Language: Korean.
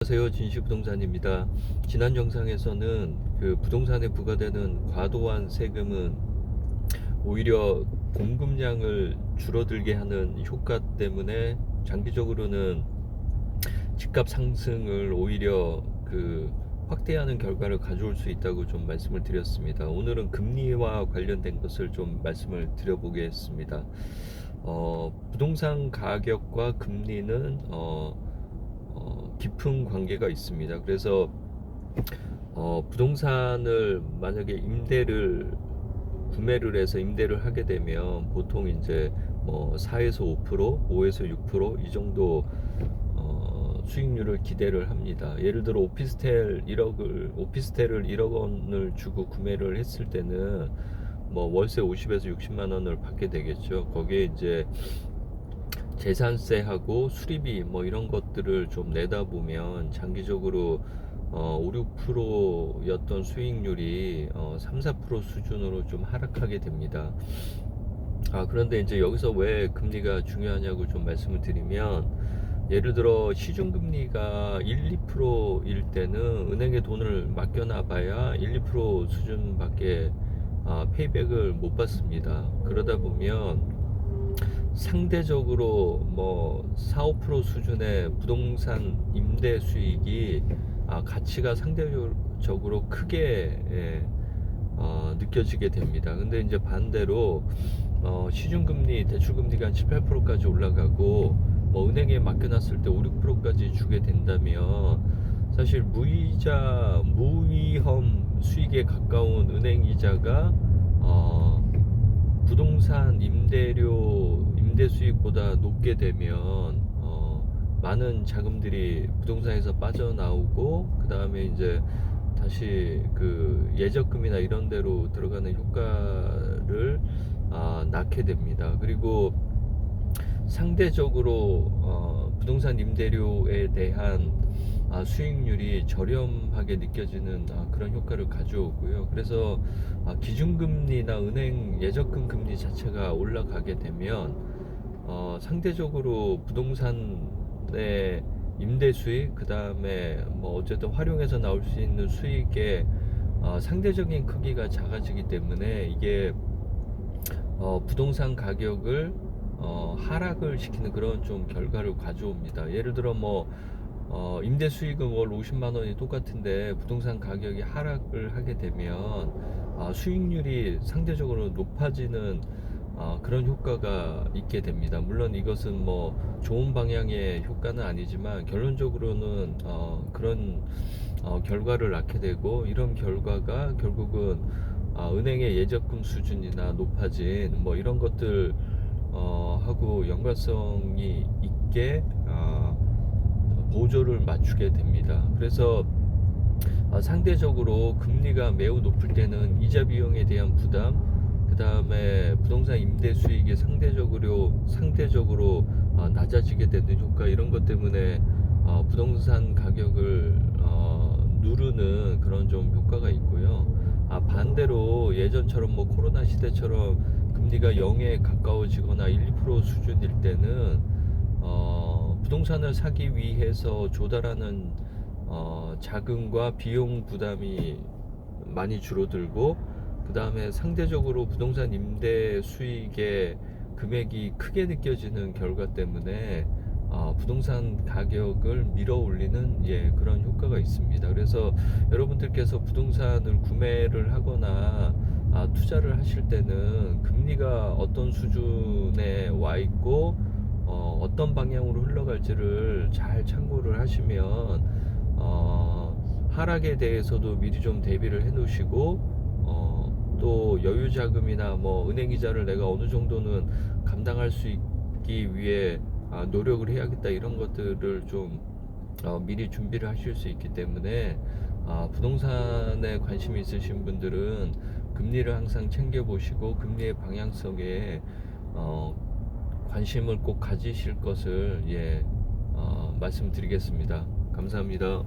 안녕하세요. 진시부동산입니다. 지난 영상에서는 그 부동산에 부과되는 과도한 세금은 오히려 공급량을 줄어들게 하는 효과 때문에 장기적으로는 집값 상승을 오히려 확대하는 결과를 가져올 수 있다고 좀 말씀을 드렸습니다. 오늘은 금리와 관련된 것을 좀 말씀을 드려보겠습니다. 부동산 가격과 금리는 깊은 관계가 있습니다. 그래서 부동산을 만약에 구매를 해서 임대를 하게 되면 보통 이제 뭐 4에서 5%, 5에서 6%이 정도 수익률을 기대를 합니다. 예를 들어 오피스텔을 1억 원을 주고 구매를 했을 때는 뭐 월세 50에서 60만 원을 받게 되겠죠. 거기에 이제 재산세하고 수리비 뭐 이런 것들을 좀 내다 보면 장기적으로 5, 6%였던 수익률이 3, 4% 수준으로 좀 하락하게 됩니다. 그런데 이제 여기서 왜 금리가 중요하냐고 좀 말씀을 드리면, 예를 들어 시중금리가 1, 2%일 때는 은행에 돈을 맡겨놔 봐야 1, 2% 수준밖에 페이백을 못 받습니다. 그러다 보면 상대적으로 뭐 4, 5% 수준의 부동산 임대 수익이 가치가 상대적으로 크게 느껴지게 됩니다. 근데 이제 반대로 시중금리, 대출금리가 한 7, 8%까지 올라가고 뭐 은행에 맡겨놨을 때 5, 6%까지 주게 된다면 사실 무이자, 무위험 수익에 가까운 은행 이자가 부동산 임대 수익보다 높게 되면 많은 자금들이 부동산에서 빠져나오고, 그 다음에 이제 다시 그 예적금이나 이런 데로 들어가는 효과를 낳게 됩니다. 그리고 상대적으로 부동산 임대료에 대한 수익률이 저렴하게 느껴지는 그런 효과를 가져오고요. 그래서 기준금리나 은행 예적금 금리 자체가 올라가게 되면 상대적으로 부동산의 임대 수익, 그 다음에 뭐 어쨌든 활용해서 나올 수 있는 수익의 상대적인 크기가 작아지기 때문에 이게 부동산 가격을 하락을 시키는 그런 좀 결과를 가져옵니다. 예를 들어 뭐 임대 수익은 월 50만 원이 똑같은데 부동산 가격이 하락을 하게 되면 수익률이 상대적으로 높아지는 그런 효과가 있게 됩니다. 물론 이것은 뭐 좋은 방향의 효과는 아니지만 결론적으로는 그런 결과를 낳게 되고, 이런 결과가 결국은 은행의 예적금 수준이나 높아진 뭐 이런 것들 하고 연관성이 있게 보조를 맞추게 됩니다. 그래서 상대적으로 금리가 매우 높을 때는 이자 비용에 대한 부담, 그 다음에 부동산 임대 수익이 상대적으로 낮아지게 되는 효과, 이런 것 때문에 부동산 가격을 누르는 그런 좀 효과가 있고요. 반대로 예전처럼 뭐 코로나 시대처럼 금리가 0에 가까워지거나 1, 2% 수준일 때는 부동산을 사기 위해서 조달하는 자금과 비용 부담이 많이 줄어들고, 그 다음에 상대적으로 부동산 임대 수익의 금액이 크게 느껴지는 결과 때문에 부동산 가격을 밀어 올리는 그런 효과가 있습니다. 그래서 여러분들께서 부동산을 구매를 하거나 투자를 하실 때는 금리가 어떤 수준에 와 있고 어떤 방향으로 흘러갈지를 잘 참고를 하시면 하락에 대해서도 미리 좀 대비를 해 놓으시고, 또 여유 자금이나 뭐 은행 이자를 내가 어느 정도는 감당할 수 있기 위해 노력을 해야겠다, 이런 것들을 좀 미리 준비를 하실 수 있기 때문에 부동산에 관심이 있으신 분들은 금리를 항상 챙겨 보시고 금리의 방향성에 관심을 꼭 가지실 것을 말씀드리겠습니다. 감사합니다.